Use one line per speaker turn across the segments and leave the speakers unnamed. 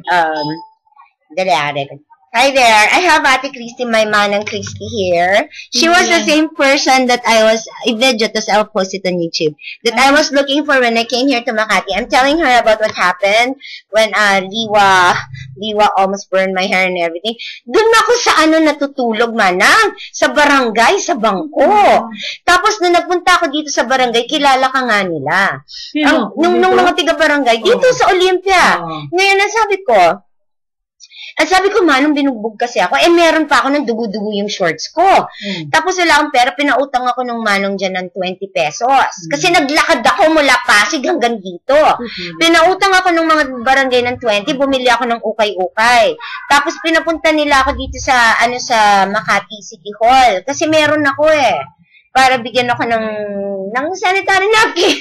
Um, Hi there. I have Ate Christy, my manang Christy here. She was the same person that I was, i-video to I'll post it on YouTube, that I was looking for when I came here to Makati. I'm telling her about what happened when Liwa almost burned my hair and everything. Doon ako sa natutulog, manang. Sa barangay, sa bangko. Tapos nung nagpunta ako dito sa barangay, kilala ka nga nila. Nung mga tiga-barangay, dito sa Olympia. Ngayon, sabi ko, manong binugbog kasi ako. Meron pa ako ng dugo-dugo yung shorts ko. Tapos wala akong pera, pinautang ako ng manong dyan ng 20 pesos. Kasi naglakad ako mula Pasig hanggang dito. Pinautang ako ng mga barangay ng 20, bumili ako ng ukay-ukay. Tapos pinapunta nila ako dito sa, sa Makati City Hall. Kasi meron ako para bigyan ako ng sanitary napkin.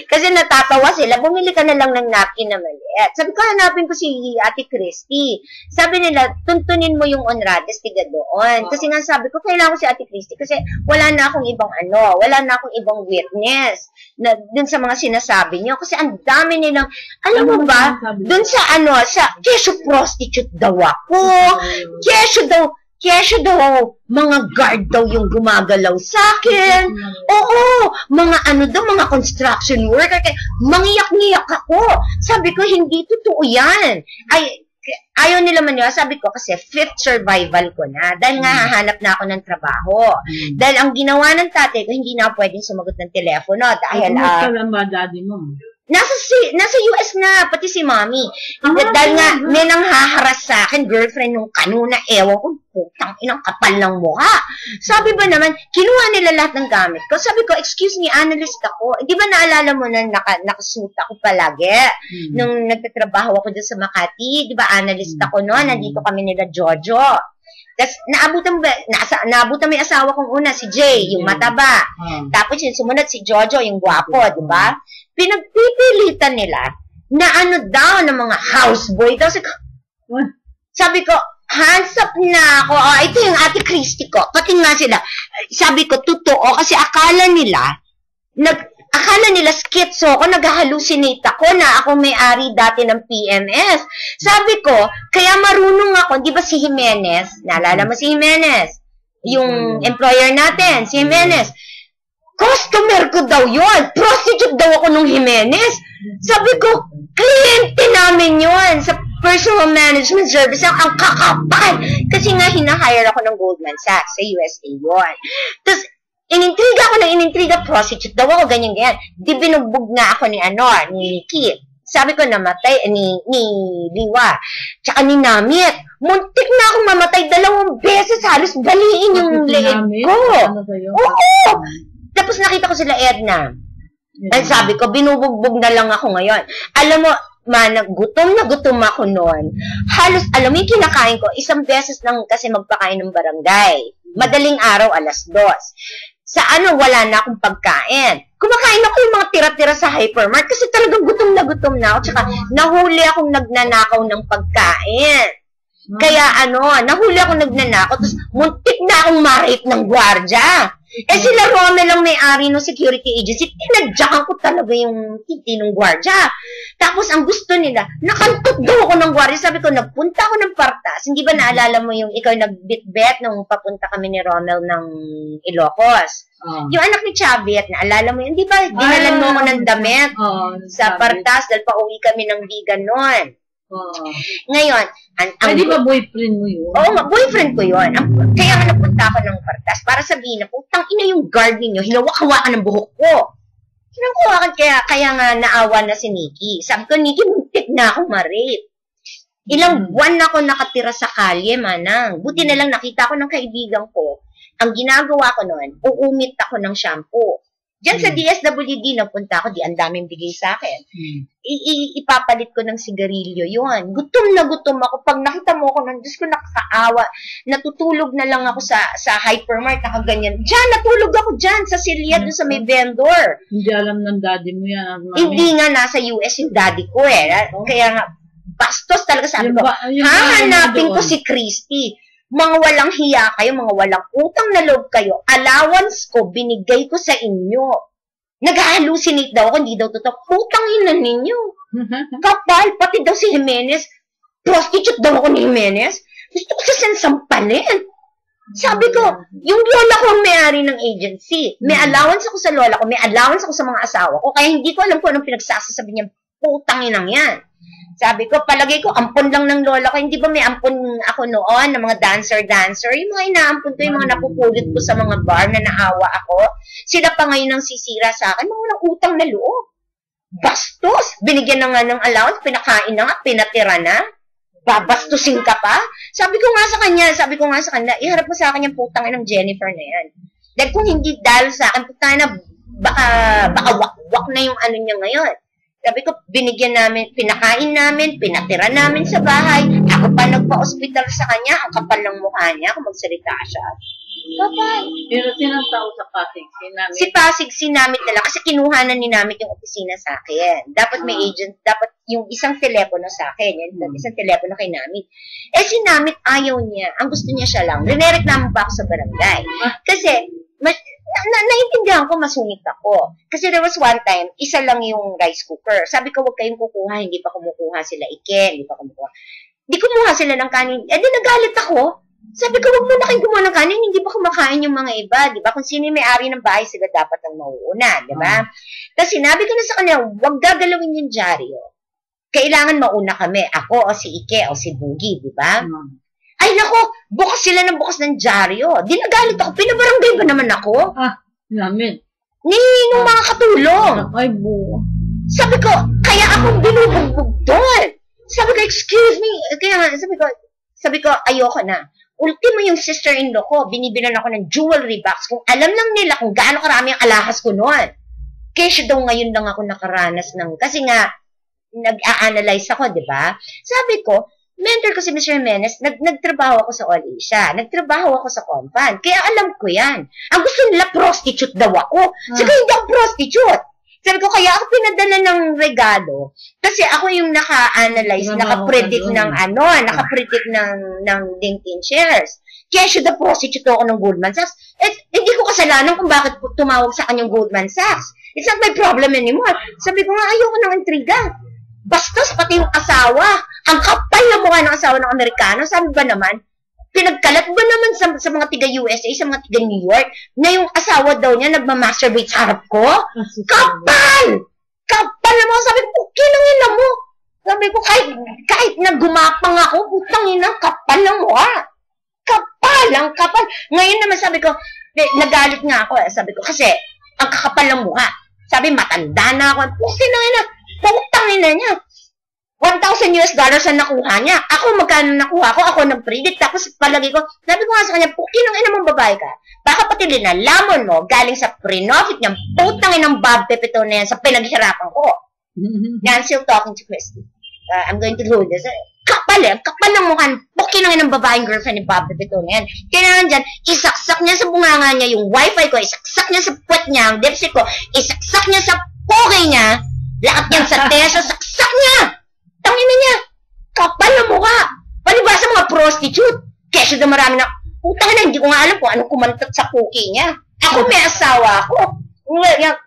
Kasi natatawa sila, bumili ka na lang ng napkin na maliit. Sabi ko, hanapin ko si Ate Christy. Sabi nila, tuntunin mo yung Honrades, tiga doon. Kasi nga sabi ko, kailangan ko si Ate Christy kasi wala na akong ibang wala na akong ibang witness na dun sa mga sinasabi niyo. Kasi ang dami nilang, alam mo ba, dun sa kesyo prostitute daw ako. Kesyo daw, mga guard daw yung gumagalaw sa akin. Oo, mga construction worker. Mangiyak-ngiyak ako. Sabi ko, hindi totoo yan. Ayaw nila maniwala. Sabi ko, kasi fifth survival ko na. Dahil nga hahanap na ako ng trabaho. Dahil ang ginawa ng tatay ko, hindi na pwedeng sumagot ng telepono. Dahil,
daddy mo?
Nasa US na, pati si mommy. Dahil nga, may nanghaharas sa akin, girlfriend nung kanuna, ewan ko, putang inang kapal ng mukha. Sabi ba naman, kinuha nila lahat ng gamit ko. Sabi ko, excuse me, analyst ako. Di ba naalala mo na nakasuit ako palagi? Nung nagtatrabaho ako dyan sa Makati, di ba analyst ako noon, nandito kami nila Jojo. Tapos, naabutan mo yung asawa kong una, si Jay, yung mataba. Tapos, yung sumunod si Jojo, yung gwapo, di ba? Pinagpipilitan nila na daw ng mga houseboy. Tapos, sabi ko, hands up na ako. Ito yung Ate Christy ko. Pati nga sila. Sabi ko, totoo. Kasi akala nila schizo ako, nag-hallucinate ako na ako may-ari dati ng PMS. Sabi ko, kaya marunong ako, di ba si Jimenez? Naalala mo si Jimenez? Yung employer natin, si Jimenez. Customer ko daw yun. Prostitute daw ako nung Jimenez. Sabi ko, kliyente namin yun sa personal management service. Ang kakapal. Kasi nga, hinahire ako ng Goldman Sachs sa USA yun. Tapos, inintriga, prostitute daw ako, ganyan. Di binugbog nga ako ni Nikki. Sabi ko, namatay, ni Liwa. Tsaka ni Namit. Muntik na akong mamatay 2 beses. Halos baliin yung leeg ko. Oo! Tapos nakita ko sila Edna. At sabi ko, binubugbog na lang ako ngayon. Alam mo, gutom na gutom ako noon. Halos, alam mo yung kinakain ko, 1 beses lang kasi magpakain ng barangay. Madaling araw, 2:00. Sa wala na akong pagkain. Kumakain ako yung mga tira-tira sa hypermart kasi talagang gutom na ako. Tsaka nahuli akong nagnanakaw ng pagkain. Kaya nahuli akong nagnanakaw. Tapos muntik na akong ma-rape ng gwardya. Sila Romel lang may-ari ng security agency. Tinadyakan ko talaga yung titi ng gwardya. Tapos ang gusto nila, nakantot daw ako ng gwardya. Sabi ko, nagpunta ako ng Partas. Hindi ba naalala mo yung ikaw nagbitbet nung papunta kami ni Romel ng Ilocos? Yung anak ni Chavit, naalala mo yun? Di ba, dinalan mo ako ng damit sa Partas dahil pauwi kami ng Bigan noon. Ngayon,
di ba boyfriend mo yun?
Oo, boyfriend ko yun. Kaya nga napunta ako ng Partas para sabihin na, putang ina yung guard ninyo, hinawak-hawakan ng buhok ko. Hinawak-hawakan kaya nga naawa na si Nikki. Sabi ko, Nikki, muntik na ako ma-rape. Ilang buwan na ako nakatira sa kalye, manang. Buti na lang nakita ko ng kaibigan ko. Ang ginagawa ko noon, uumit ako ng shampoo. Diyan sa DSWD, napunta ako, ang daming bigay sa akin. Ipapalit ko ng sigarilyo yun. Gutom na gutom ako. Pag nakita mo ako nun, Diyos ko, nakakaawa. Natutulog na lang ako sa hypermart, nakaganyan. Natulog ako dyan, sa Silya, doon sa may vendor.
Hindi alam ng daddy mo yan.
Hindi nga, nasa US yung daddy ko Kaya nga, bastos talaga sabi ko. Hahanapin ko si Christy. Mga walang hiya kayo, mga walang utang na loob kayo, allowance ko, binigay ko sa inyo. Nag-hallucinate daw ako, hindi daw totoo. Putang ina ninyo. Kapal, pati daw si Jimenez, prostitute daw ako ni Jimenez. Gusto ko siya sampalin. Sabi ko, yung lola ko ang may-ari ng agency. May allowance ako sa lola ko, may allowance ako sa mga asawa ko, kaya hindi ko alam kung anong pinagsasabi niya, putang inang yan. Sabi ko, palagay ko, ampon lang ng lola ko. Hindi ba may ampon ako noon ng mga dancer? Yung mga inaampon ko, yung mga napupulot ko sa mga bar na naawa ako. Sila pa ngayon ang sisira sa akin, mga walang utang na loob. Bastos! Binigyan na nga ng allowance, pinakain na nga, pinatira na. Babastusin ka pa? Sabi ko nga sa kanya, iharap mo sa akin yung putang ng Jennifer na yan. Dahil kung hindi dahil sa akin, putang na, baka wak na yung ano niya ngayon. Sabi ko, binigyan namin, pinakain namin, pinatira namin sa bahay. Ako pa nagpa-hospital sa kanya, ang kapal ng mukha niya kung magsalita siya. Kapal.
Pero sinang tao sa Pasig?
Si Pasig, sinamit nila. Kasi kinuhanan ni Namit yung opisina sa akin. Dapat may agent, dapat yung isang telepono sa akin. Yan, isang telepono kay Namit. Eh, si Namit ayaw niya. Ang gusto niya siya lang. Rinereklamo pa ako sa barangay. Kasi, naintindihan ko, masungit ako. Kasi there was one time, isa lang yung rice cooker. Sabi ko, huwag kayong kukuha, hindi pa kumukuha sila hindi pa kumukuha. Di kumuha sila ng kanin. Eh, di nagalit ako. Sabi ko, huwag mo na kayong kumuha ng kanin, hindi pa kumakain yung mga iba. Di ba? Kung sino yung may-ari ng bahay, sila dapat ang mauuna. Di ba? Kasi sinabi ko na sa kanya, huwag gagalawin yung dyaryo. Kailangan mauna kami. Ako, o si Ike, o si Boogie. Di ba? Ay, nako, bukas sila ng bukas ng dyaryo. Di nagalit ako. Pinabarangay ba naman ako?
Namin.
Nung mga katulong.
Ay, buo.
Sabi ko, kaya akong binubugbog doon. Sabi ko, excuse me. Kaya sabi ko, ayoko na. Ultimo yung sister-in-law ko, binibilan ako ng jewelry box. Kung alam lang nila kung gaano karami ang alahas ko noon. Kaya daw ngayon lang ako nakaranas ng, kasi nga, nag-a-analyze ako, di ba? Sabi ko, mentor ko si Mr. Jimenez, nagtrabaho ako sa All Asia. Nagtrabaho ako sa Compan. Kaya alam ko yan. Ang gusto nila, prostitute daw ako. Sabi hindi ako prostitute. Sabi ko, kaya ako pinadala ng regalo. Kasi ako yung naka-analyze, naka-predict ng naka-predict ng LinkedIn shares. Kaya siya the prostitute ako ng Goldman Sachs. Hindi ko kasalanan kung bakit tumawag sa kanyang Goldman Sachs. It's not my problem anymore. Sabi ko nga, ayoko ng intriga. Bastos, pati yung asawa. Ang kapal na mukha ng asawa ng Amerikano. Sabi ba naman, pinagkalat ba naman sa mga tiga-USA, sa mga tiga-New York, na yung asawa daw niya nagmamasturbate sa harap ko? Kapal! Kapal na mga sabi ko, kinangin na mo. Sabi ko, kahit nagumapang ako, putang ina, kapal ng mukha. Kapal, ang kapal. Ngayon naman sabi ko, nagalit nga ako. Sabi ko, kasi, ang kakapal ng mukha. Sabi, matanda na ako. Putang ina niya. $1,000 ang nakuha niya. Ako, magkano nakuha ko? Ako nag-predict. Tapos, palagi ko, sabi ko nga sa kanya, kinang ina mong babae ka. Baka pati linalaman mo, galing sa pre-profit niyang putang inang Bob Pepito na yan sa pinaghirapan ko. I'm still talking to Christy. I'm going to do this. Kapal ng mukha. Kinang inang babaeng girlfriend ni Bob Pepito na yan. Kailangan dyan, isaksak niya sa bunganga niya yung wifi ko, isaksak niya sa puwet niya, ang dipstick ko, isaksak niya sa poke niya, lahat yan sa teso, saksak niya! Tangina niya, kapal na mukha. Palibasa mga prostitute. Kesa na marami na, putang na, hindi ko nga alam kung anong kumantot sa cookie niya. Ako may asawa ako.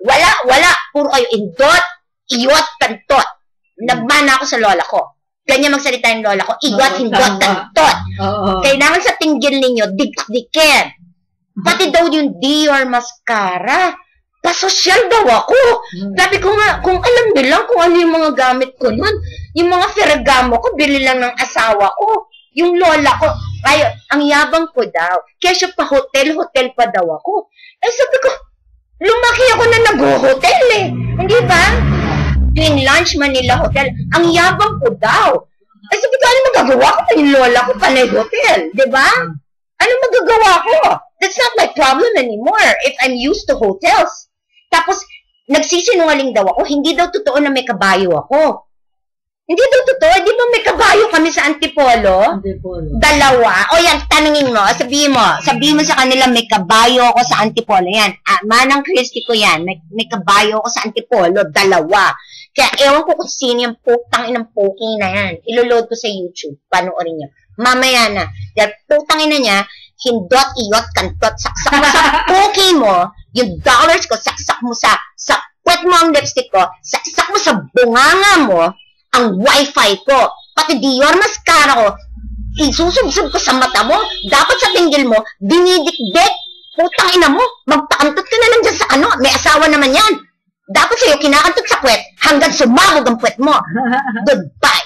Wala. Puro kayo indot, iyot, kantot. Nagmana ako sa lola ko. Ganyan magsalita yung lola ko. Iyot, hindot, kantot. Kailangan sa tinggil ninyo, dik-dikin. Pati daw yung Dior mascara. Pasosyal daw ako. Sabi ko nga, kung alam nilang kung ano yung mga gamit ko nun, yung mga Ferragamo ko, bili lang ng asawa ko. Yung lola ko, ang yabang ko daw. Kaya siya pa hotel pa daw ako. Sabi ko, lumaki ako na nag-hotel Hindi ba? Twin lunch Manila Hotel. Ang yabang ko daw. Sabi ko, ano magagawa ko? Yung lola ko panay hotel. Di ba? Ano magagawa ko? That's not my problem anymore if I'm used to hotels. Tapos, nagsisinungaling daw ako, hindi daw totoo na may kabayo ako. Hindi daw totoo, di ba may kabayo kami sa Antipolo? Dalawa. O yan, tanungin mo, sabihin mo sa kanila may kabayo ako sa Antipolo. Yan, Manang Christy ko yan, may kabayo ako sa Antipolo, dalawa. Kaya ewan ko kung sino yung putang inang poking na yan. Iloload ko sa YouTube, panoorin niyo. Mamaya na. Dahil putang ina niya, hindot, iyot, kantot, saksak mo sa poking mo, yung dollars ko, saksak mo sa puwet mo ang lipstick ko, saksak mo sa bunganga mo, ang wifi ko. pati Dior mascara ko, isusubsob ko sa mata mo, dapat sa tinggil mo, dinidikdik, putang ina mo, magpakantot ka na lang dyan sa ano, may asawa naman yan. Dapat sa'yo, kinakantot sa puwet, hanggang sumabog ang puwet mo. Goodbye.